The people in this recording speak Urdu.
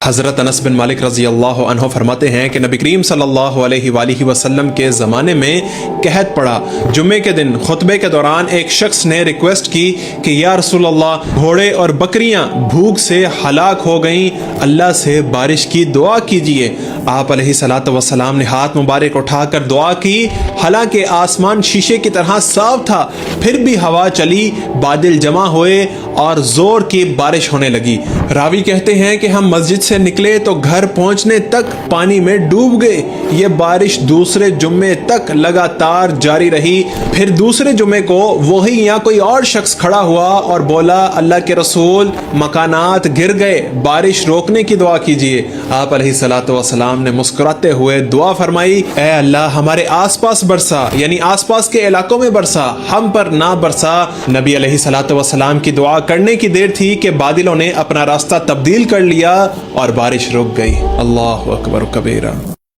حضرت انس بن مالک رضی اللہ عنہ فرماتے ہیں کہ نبی کریم صلی اللہ علیہ وآلہ وسلم کے زمانے میں قحط پڑا۔ جمعے کے دن خطبے کے دوران ایک شخص نے ریکویسٹ کی کہ یا رسول اللہ، گھوڑے اور بکریاں بھوک سے ہلاک ہو گئیں، اللہ سے بارش کی دعا کیجیے۔ آپ علیہ الصلوۃ والسلام نے ہاتھ مبارک اٹھا کر دعا کی، حالانکہ آسمان شیشے کی طرح صاف تھا، پھر بھی ہوا چلی، بادل جمع ہوئے اور زور کی بارش ہونے لگی۔ راوی کہتے ہیں کہ ہم مسجد سے نکلے تو گھر پہنچنے تک پانی میں ڈوب گئے۔ یہ بارش دوسرے جمعے تک لگاتار جاری رہی۔ پھر دوسرے جمعے کو وہی یا کوئی اور شخص کھڑا ہوا اور بولا، اللہ کے رسول، مکانات گر گئے، بارش روکنے کی دعا کیجیے۔ آپ علیہ الصلوۃ والسلام نے مسکراتے ہوئے دعا فرمائی، اے اللہ ہمارے آس پاس برسا، یعنی آس پاس کے علاقوں میں برسا، ہم پر نہ برسا۔ نبی علیہ الصلوۃ والسلام کی دعا کرنے کی دیر تھی کہ بادلوں نے اپنا راستہ تبدیل کر لیا اور بارش رک گئی۔ اللہ اکبر کبیرہ۔